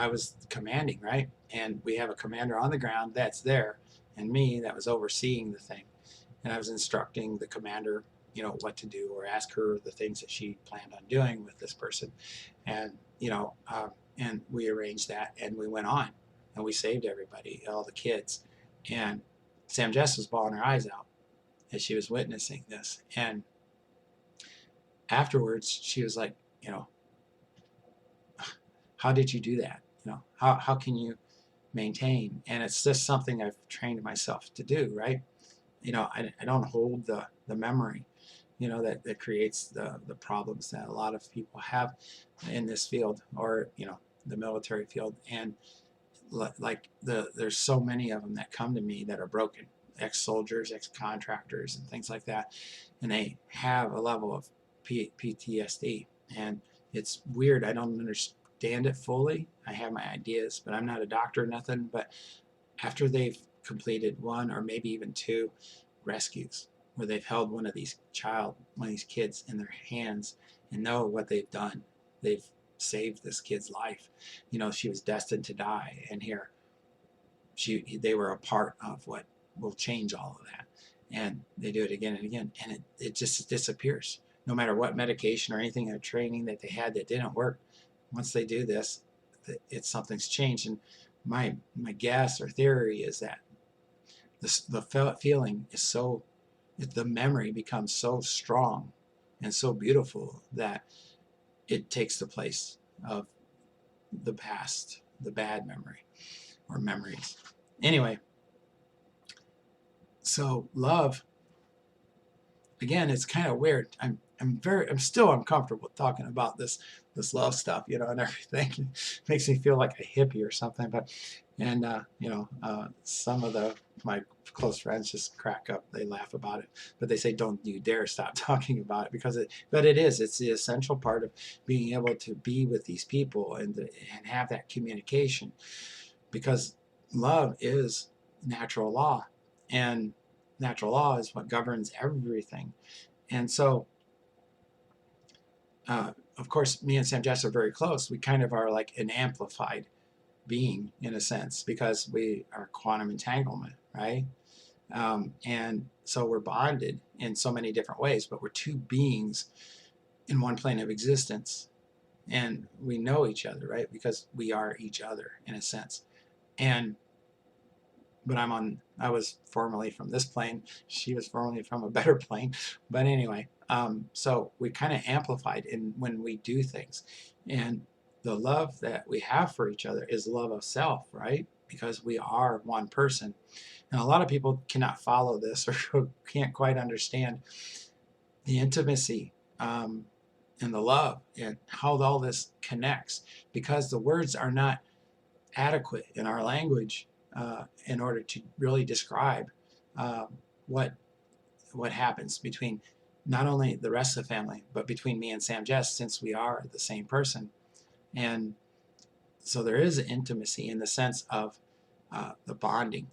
was commanding, right? And we have a commander on the ground that's there, and me that was overseeing the thing. And I was instructing the commander, you know, what to do, or ask her the things that she planned on doing with this person. And, you know, and we arranged that, and we went on, and we saved everybody, all the kids. And Semjase was bawling her eyes out as she was witnessing this. And afterwards, she was like, you know, how did you do that? You know, how can you maintain? And it's just something I've trained myself to do, right? You know, I don't hold the memory, you know, that creates the problems that a lot of people have in this field, or, you know, the military field. And like there's so many of them that come to me that are broken, ex-soldiers, ex-contractors, and things like that. And they have a level of PTSD. And it's weird. I don't understand it fully. I have my ideas, but I'm not a doctor or nothing. But after they've completed one or maybe even two rescues, where they've held one of these kids in their hands and know what they've done. They've saved this kid's life. You know, she was destined to die, and here they were a part of what will change all of that. And they do it again and again, and it just disappears. No matter what medication or anything or training that they had that didn't work, once they do this, something's changed. And my guess or theory is that the feeling is so, the memory becomes so strong and so beautiful that it takes the place of the past, the bad memory or memories. Anyway, so love, again, it's kind of weird. I'm still uncomfortable talking about this love stuff, you know, and everything. It makes me feel like a hippie or something. But you know, some of my close friends just crack up. They laugh about it, but they say, "Don't you dare stop talking about it," because it's the essential part of being able to be with these people and have that communication, because love is natural law, and natural law is what governs everything. And so, of course, me and Semjase are very close. We kind of are like an amplified being in a sense, because we are quantum entanglement, right? And so we're bonded in so many different ways, but we're two beings in one plane of existence. And we know each other, right? Because we are each other in a sense. But I was formerly from this plane. She was formerly from a better plane. But anyway, so we kind of amplified when we do things. And the love that we have for each other is love of self, right? Because we are one person. And a lot of people cannot follow this or can't quite understand the intimacy and the love and how all this connects, because the words are not adequate in our language in order to really describe what happens between not only the rest of the family, but between me and Semjase, since we are the same person. And so there is an intimacy in the sense of the bonding,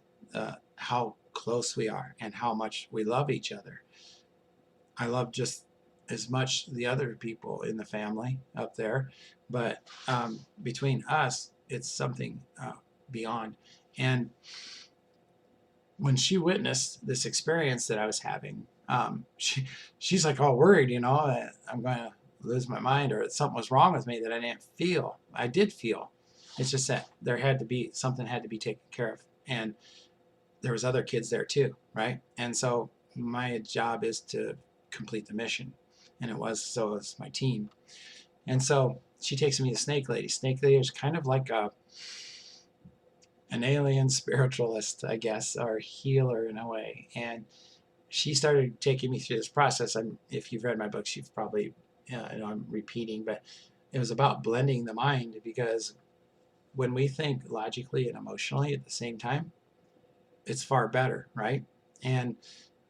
how close we are and how much we love each other. I love just as much the other people in the family up there, but between us, it's something beyond. And when she witnessed this experience that I was having, she's like all worried, you know, that I'm going to lose my mind or that something was wrong with me that I didn't feel. I did feel. It's just that something had to be taken care of. And there was other kids there too, right? And so my job is to complete the mission. And so it's my team. And so she takes me to Snake Lady. Snake Lady is kind of like an alien spiritualist, I guess, or healer in a way. And she started taking me through this process. If you've read my books, you've probably, I'm repeating, but it was about blending the mind, because when we think logically and emotionally at the same time, it's far better, right? And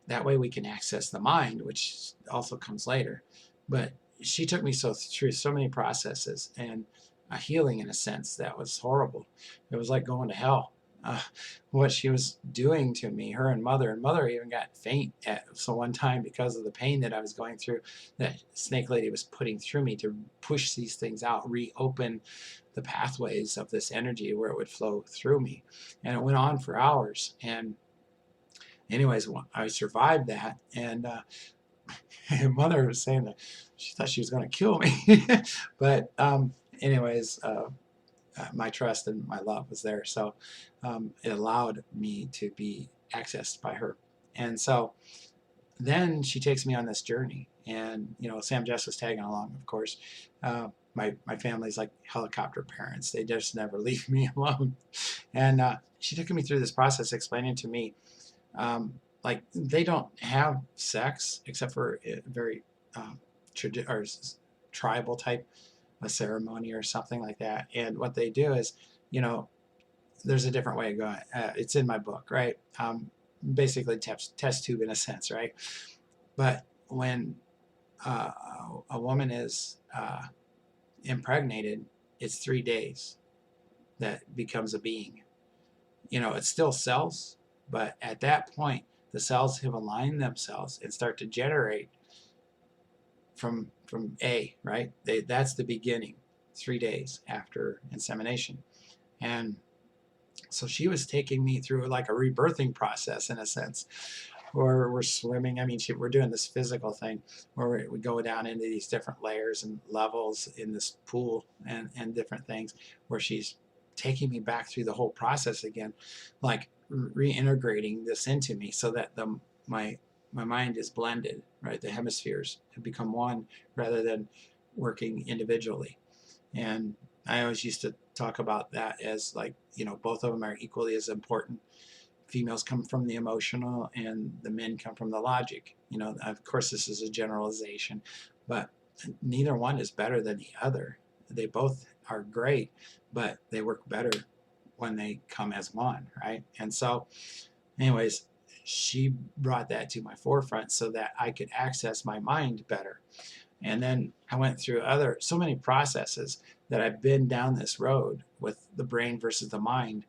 that way we can access the mind, which also comes later. But she took me through so many processes and a healing in a sense that was horrible. It was like going to hell. What she was doing to me, her and mother even got faint so one time because of the pain that I was going through, that Snake Lady was putting through me to push these things out, reopen the pathways of this energy where it would flow through me. And it went on for hours. And anyways, I survived that. And mother was saying that she thought she was going to kill me. But anyways, my trust and my love was there. So it allowed me to be accessed by her. And so then she takes me on this journey. And, you know, Semjase was tagging along, of course. My family's like helicopter parents. They just never leave me alone. And she took me through this process, explaining to me, like, they don't have sex except for a very tribal type a ceremony or something like that. And what they do is, you know, there's a different way of going. It's in my book, right? Basically test tube in a sense, right? But when a woman is impregnated, it's 3 days that becomes a being. You know, it's still cells, but at that point, the cells have aligned themselves and start to generate from A, right? That's the beginning, 3 days after insemination. And so she was taking me through like a rebirthing process in a sense, where we're swimming. I mean, we're doing this physical thing where we go down into these different layers and levels in this pool and different things, where she's taking me back through the whole process again, like reintegrating this into me so that my mind is blended, right? The hemispheres have become one rather than working individually. And I always used to talk about that as like, you know, both of them are equally as important. Females come from the emotional and the men come from the logic. You know, of course, this is a generalization, but neither one is better than the other. They both are great, but they work better when they come as one, right? And so, anyways, she brought that to my forefront so that I could access my mind better. And then I went through so many processes that I've been down this road with the brain versus the mind.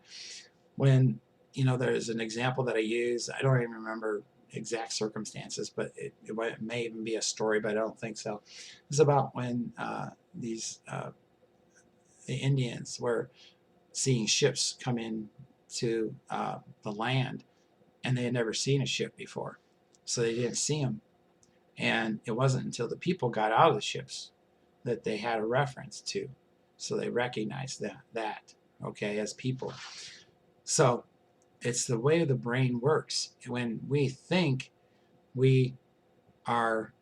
When, you know, there's an example that I use, I don't even remember exact circumstances, but it may even be a story, but I don't think so. It's about when the Indians were seeing ships come in to the land, and they had never seen a ship before. So they didn't see them. And it wasn't until the people got out of the ships that they had a reference to. So they recognized that, okay, as people. So it's the way the brain works. When we think we are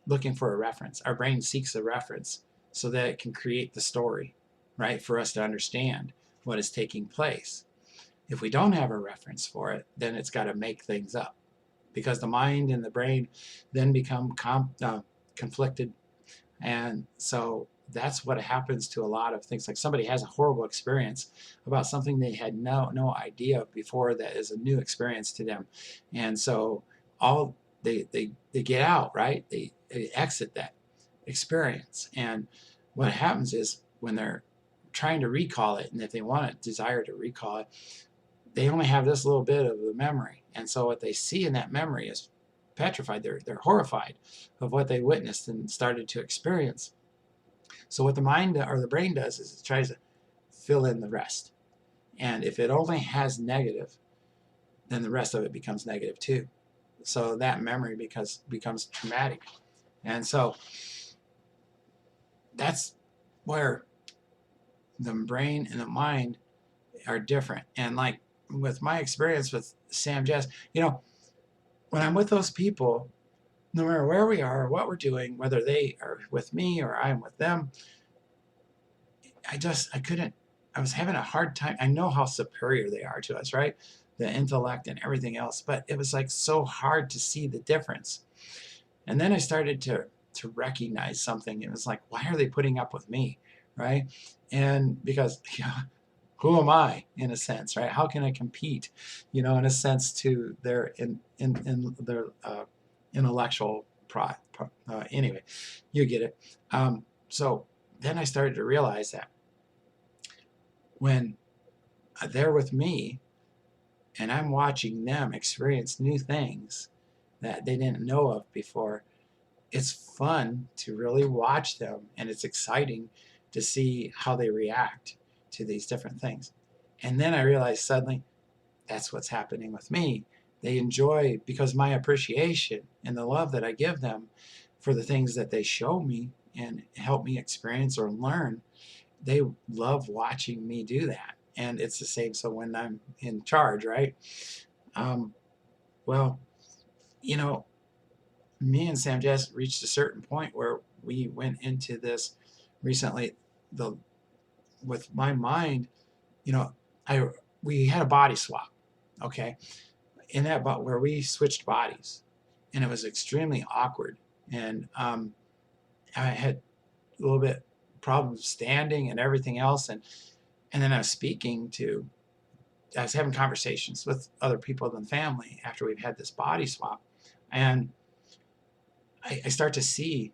looking for a reference, our brain seeks a reference so that it can create the story, right, for us to understand what is taking place. If we don't have a reference for it, then it's got to make things up, because the mind and the brain then become conflicted. And so that's what happens to a lot of things. Like somebody has a horrible experience about something they had no idea of before, that is a new experience to them. And so all they get out, right? They exit that experience. And what happens is when they're trying to recall it, and if they want to desire to recall it, they only have this little bit of the memory. And so what they see in that memory is petrified. They're horrified of what they witnessed and started to experience. So what the mind or the brain does is it tries to fill in the rest. And if it only has negative, then the rest of it becomes negative too. So that memory becomes traumatic. And so that's where the brain and the mind are different. And like with my experience with Semjase, you know, when I'm with those people, no matter where we are or what we're doing, whether they are with me or I'm with them, I was having a hard time. I know how superior they are to us, right? The intellect and everything else, but it was like so hard to see the difference. And then I started to recognize something. It was like, why are they putting up with me, right? And because, you know, who am I, in a sense, right? How can I compete, you know, in a sense, to their their intellectual pride? Anyway, you get it. So then I started to realize that when they're with me and I'm watching them experience new things that they didn't know of before, it's fun to really watch them, and it's exciting to see how they react to these different things. And then I realized suddenly that's what's happening with me. They enjoy, because my appreciation and the love that I give them for the things that they show me and help me experience or learn, they love watching me do that. And it's the same. So when I'm in charge, right? Well, you know, me and Semjase reached a certain point where we went into this recently. With my mind, you know, we had a body swap, okay, in that, but where we switched bodies, and it was extremely awkward. And I had a little bit problems standing and everything else, and then I was having conversations with other people in the family after we've had this body swap, and I start to see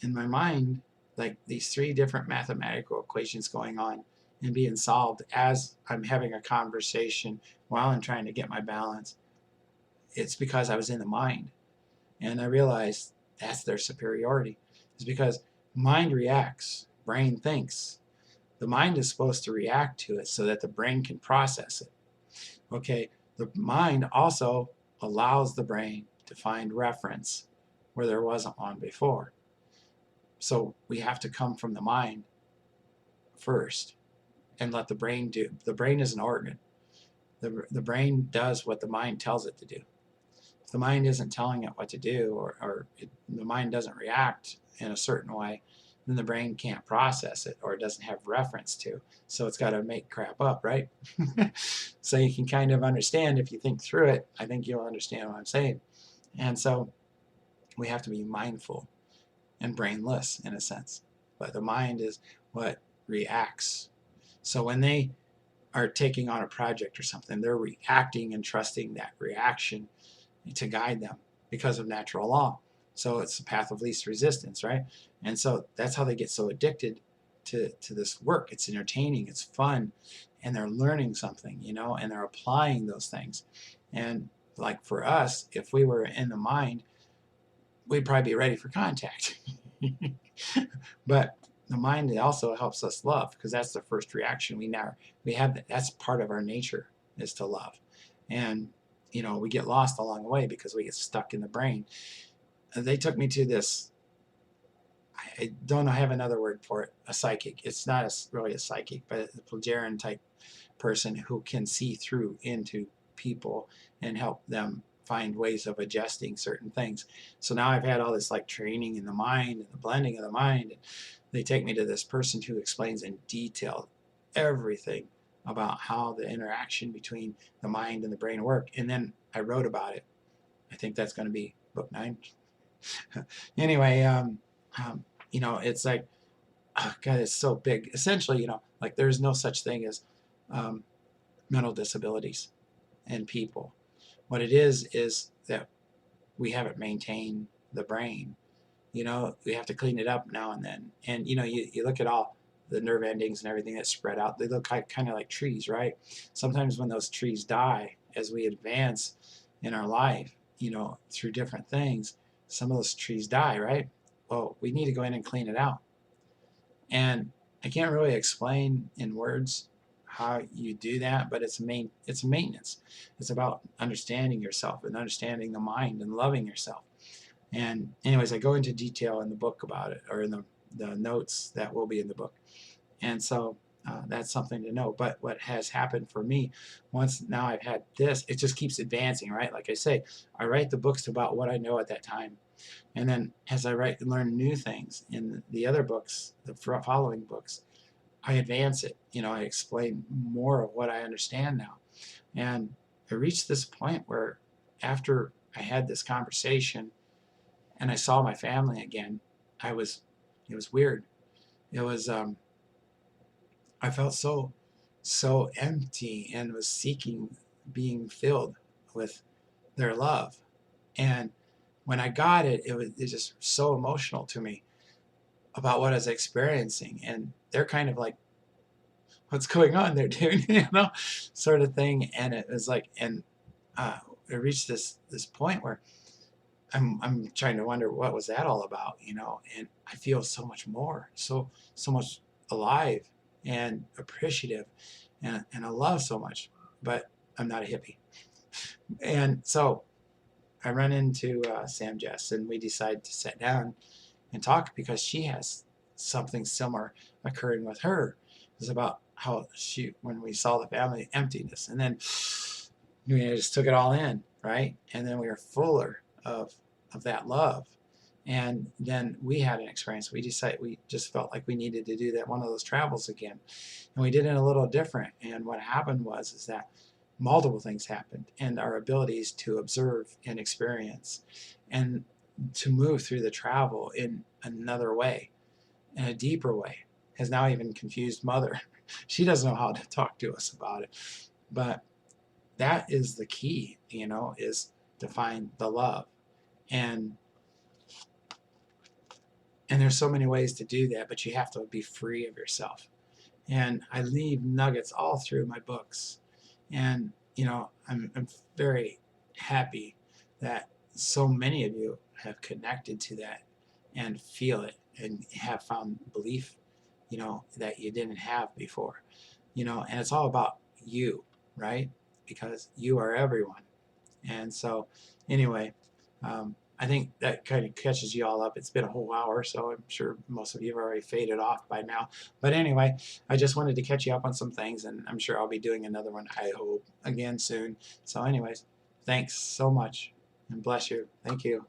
in my mind like these 3 different mathematical equations going on and being solved as I'm having a conversation while I'm trying to get my balance. it's because I was in the mind. And I realized that's their superiority. It's because mind reacts, brain thinks. The mind is supposed to react to it so that the brain can process it. Okay, the mind also allows the brain to find reference where there wasn't one before. So we have to come from the mind first and let the brain do. The brain is an organ. The brain does what the mind tells it to do. If the mind isn't telling it what to do, or the mind doesn't react in a certain way, then the brain can't process it, or it doesn't have reference to. So it's got to make crap up, right? So you can kind of understand if you think through it. I think you'll understand what I'm saying. And so we have to be mindful and brainless in a sense. But the mind is what reacts. So when they are taking on a project or something, they're reacting and trusting that reaction to guide them because of natural law. So it's the path of least resistance, right? And so that's how they get so addicted to this work. It's entertaining, it's fun, and they're learning something, you know, and they're applying those things. And like for us, if we were in the mind, we'd probably be ready for contact. But the mind also helps us love, because that's the first reaction we have. That's part of our nature, is to love. And you know, we get lost along the way because we get stuck in the brain. They took me to this, I don't know, I have another word for it, a psychic. It's not really a psychic, but a Plejaren type person who can see through into people and help them find ways of adjusting certain things. So now I've had all this like training in the mind and the blending of the mind. And they take me to this person who explains in detail everything about how the interaction between the mind and the brain work. And then I wrote about it. I think that's going to be book 9. Anyway, you know, it's like, oh God, it's so big. Essentially, you know, like there's no such thing as mental disabilities in people. What it is that we haven't maintained the brain. You know, we have to clean it up now and then. And, you know, you look at all the nerve endings and everything that's spread out, they look kind of like trees, right? Sometimes when those trees die, as we advance in our life, you know, through different things, some of those trees die, right? Well, we need to go in and clean it out. And I can't really explain in words how you do that, but it's maintenance. It's about understanding yourself and understanding the mind and loving yourself. And anyways, I go into detail in the book about it, or in the notes that will be in the book. And so that's something to know. But what has happened for me, once now I've had this, it just keeps advancing, right? Like I say, I write the books about what I know at that time. And then as I write and learn new things in the other books, the following books, I advance it. You know, I explain more of what I understand now. And I reached this point where after I had this conversation and I saw my family again, it was weird. It was, I felt so empty and was seeking being filled with their love. And when I got it, it was just so emotional to me about what I was experiencing. And they're kind of like, what's going on there, dude? You know, sort of thing. And it was like, and it reached this point where I'm trying to wonder what was that all about, you know? And I feel so much more, so much alive and appreciative, and I love so much, but I'm not a hippie. And so I run into Semjase, and we decide to sit down and talk because she has something similar occurring with her. It's about how when we saw the family emptiness, and then we just took it all in, right? And then we were fuller of that love. And then we had an experience. We just felt like we needed to do that, one of those travels again. And we did it a little different. And what happened is that multiple things happened, and our abilities to observe and experience and to move through the travel in another way, in a deeper way, has now even confused Mother. She doesn't know how to talk to us about it. But that is the key, you know, is to find the love. And there's so many ways to do that, but you have to be free of yourself. And I leave nuggets all through my books. And, you know, I'm very happy that so many of you have connected to that and feel it and have found belief, you know, that you didn't have before, you know, and it's all about you, right? Because you are everyone. And so, anyway, I think that kind of catches you all up. It's been a whole hour, so I'm sure most of you have already faded off by now. But anyway, I just wanted to catch you up on some things, and I'm sure I'll be doing another one, I hope, again soon. So anyways, thanks so much, and bless you. Thank you.